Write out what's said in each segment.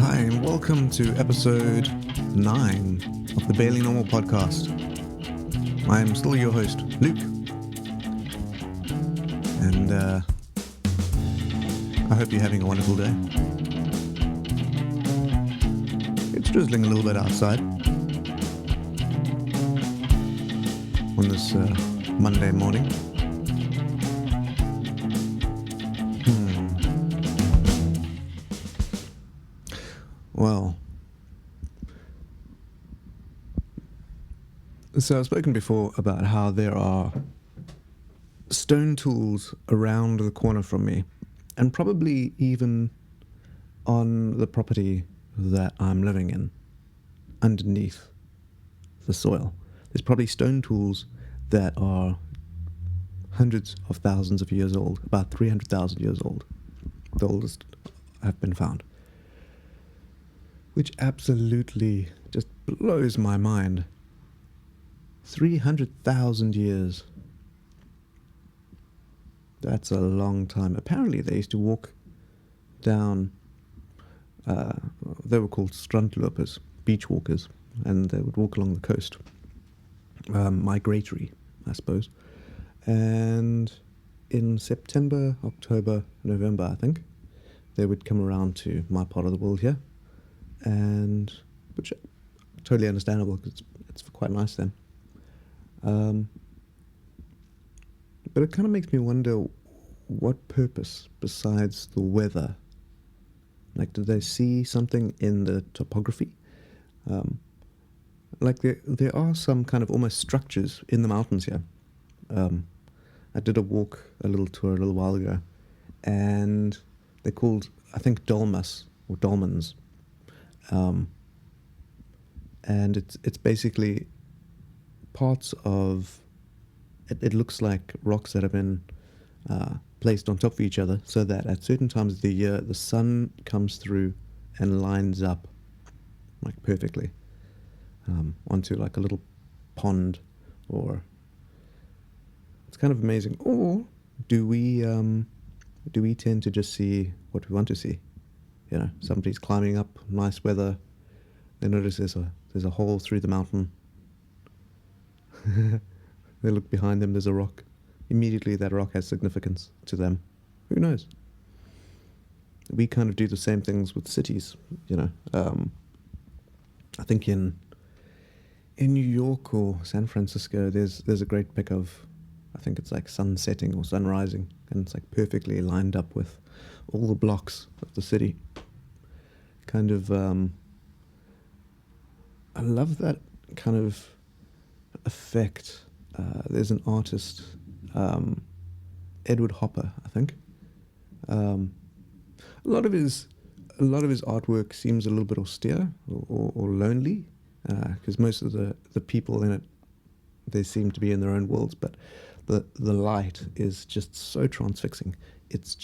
Hi, and welcome to episode 9 of the Barely Normal podcast. I'm still your host, Luke. And I hope you're having a wonderful day. It's drizzling a little bit outside on this Monday morning. Well, so I've spoken before about how there are stone tools around the corner from me, and probably even on the property that I'm living in, underneath the soil. There's probably stone tools that are hundreds of thousands of years old, about 300,000 years old. The oldest have been found. Which absolutely just blows my mind. 300,000 years. That's a long time. Apparently they used to walk down, they were called strandlopers, beach walkers, and they would walk along the coast. Migratory, I suppose. And in September, October, November, I think, they would come around to my part of the world here, and which totally understandable because it's quite nice then. But it kind of makes me wonder what purpose besides the weather. Like, did they see something in the topography? Like there are some kind of almost structures in the mountains here. I did a little tour a little while ago, and they're called, I think, dolmas or dolmens. And it's basically parts of it looks like rocks that have been placed on top of each other, so that at certain times of the year the sun comes through and lines up like perfectly onto like a little pond. Or it's kind of amazing. Or do we tend to just see what we want to see? You know, somebody's climbing up, nice weather, they notice there's a hole through the mountain. They look behind them, there's a rock. Immediately that rock has significance to them. Who knows? We kind of do the same things with cities, you know. I think in New York or San Francisco, there's a great pic of, I think it's like sun setting or sun rising, and it's like perfectly lined up with all the blocks of the city. Kind of, I love that kind of effect. There's an artist, Edward Hopper, I think. A lot of his artwork seems a little bit austere or lonely, because most of the people in it, they seem to be in their own worlds, but the light is just so transfixing. It's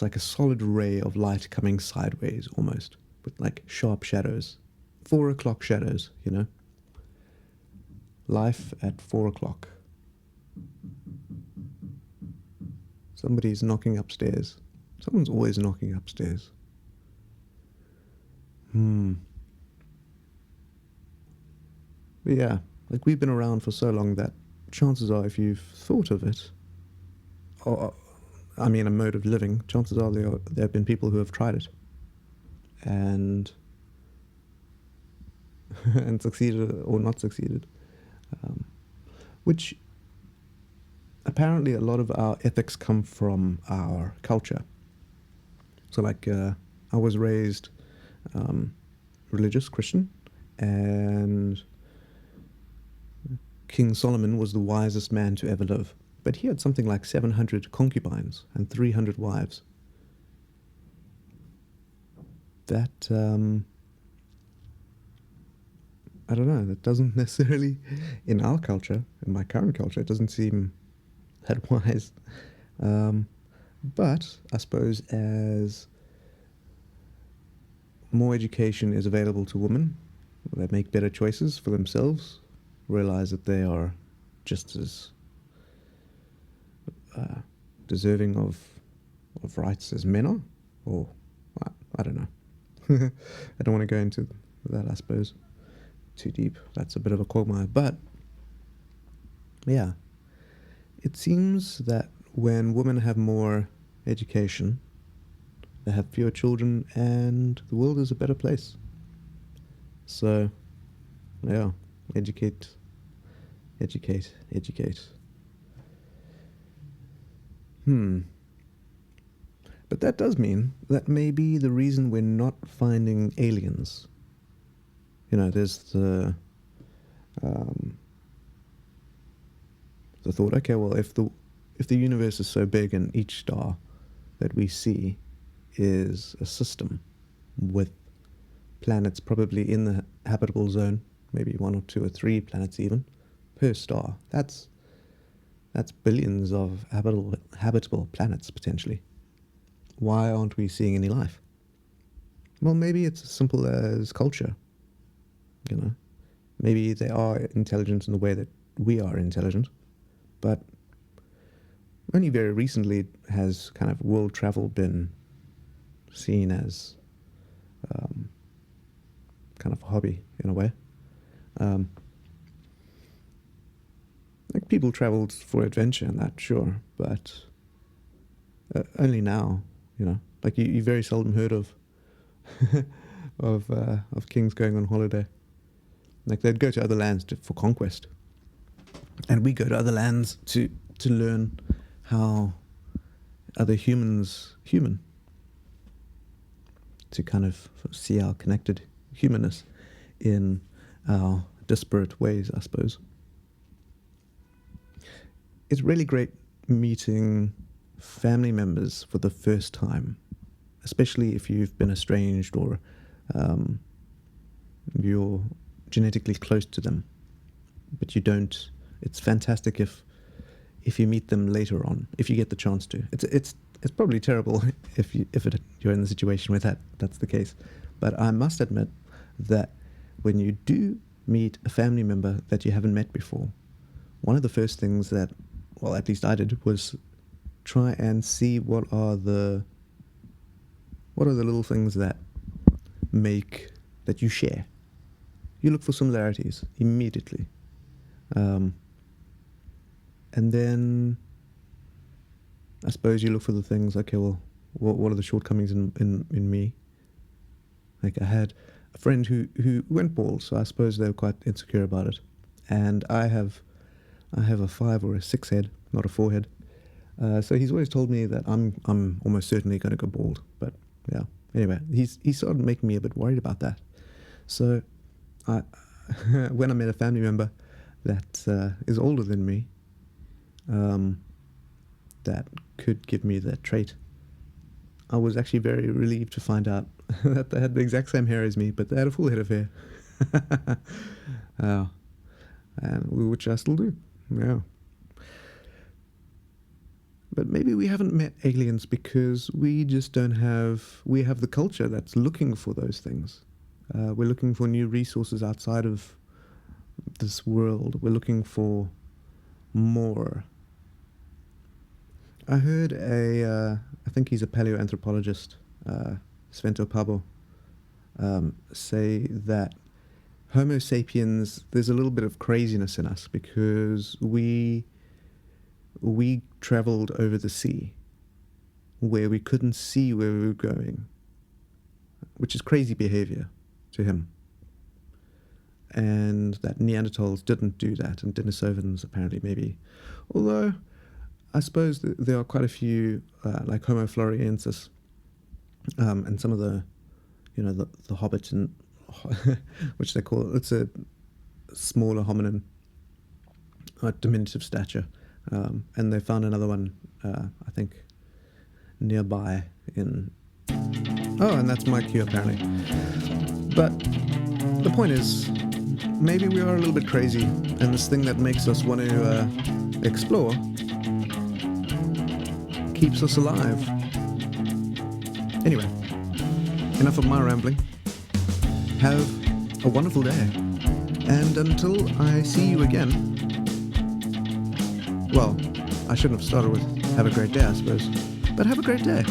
like a solid ray of light coming sideways almost, with like sharp shadows, 4 o'clock shadows, you know. Life at 4 o'clock. Somebody's knocking upstairs. Someone's always knocking upstairs. But yeah, like we've been around for so long that chances are, if you've thought of it, or I mean a mode of living, chances are there have been people who have tried it and and succeeded or not succeeded. Which apparently a lot of our ethics come from our culture. So like I was raised religious Christian, and King Solomon was the wisest man to ever live, but he had something like 700 concubines and 300 wives. That I don't know, that doesn't necessarily, in our culture, in my current culture, it doesn't seem that wise. But I suppose as more education is available to women, they make better choices for themselves, realize that they are just as deserving of rights as men are, or I don't know. I don't want to go into that, I suppose, too deep. That's a bit of a quagmire. But, yeah, it seems that when women have more education, they have fewer children, and the world is a better place. So, yeah, educate, educate, educate. But that does mean that maybe the reason we're not finding aliens, there's the thought, okay, well, if the universe is so big and each star that we see is a system with planets probably in the habitable zone, maybe 1 or 2 or 3 planets even per star, that's billions of habitable planets potentially. Why aren't we seeing any life? Well, maybe it's as simple as culture. Maybe they are intelligent in the way that we are intelligent, but only very recently has kind of world travel been seen as kind of a hobby in a way. Like people traveled for adventure and that, sure, but only now, like you very seldom heard of of kings going on holiday. Like they'd go to other lands for conquest, and we go to other lands to learn how other humans human, to kind of see our connected humanness in our disparate ways, I suppose. It's really great meeting family members for the first time, especially if you've been estranged or you're genetically close to them, but you don't. It's fantastic if you meet them later on, if you get the chance to. It's probably terrible if you're in the situation where that's the case, but I must admit that when you do meet a family member that you haven't met before, one of the first things that, well, at least I did, was try and see what are the little things that you share. You look for similarities immediately, and then I suppose you look for the things. Okay, well, what are the shortcomings in me? Like I had a friend who went bald, so I suppose they were quite insecure about it, and I have a 5 or a 6 head, not a 4 head. So he's always told me that I'm almost certainly going to go bald. But yeah, anyway, he started making me a bit worried about that. So when I met a family member that is older than me, that could give me that trait, I was actually very relieved to find out that they had the exact same hair as me, but they had a full head of hair. And which I still do. Yeah. But maybe we haven't met aliens because we just don't have... We have the culture that's looking for those things. We're looking for new resources outside of this world. We're looking for more. I heard I think he's a paleoanthropologist, Svento Pabo, say that Homo sapiens, there's a little bit of craziness in us because we traveled over the sea where we couldn't see where we were going, which is crazy behavior to him. And that Neanderthals didn't do that, and Denisovans apparently maybe. Although I suppose there are quite a few, like Homo floresiensis, and some of the hobbits, and which they call, it's a smaller hominin, diminutive stature, and they found another one, I think, nearby in... Oh, and that's my cue apparently. But the point is, maybe we are a little bit crazy, and this thing that makes us want to explore keeps us alive. Anyway, enough of my rambling. Have a wonderful day. And until I see you again... Well, I shouldn't have started with have a great day, I suppose. But have a great day.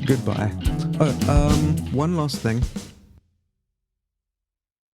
Goodbye. Oh, one last thing.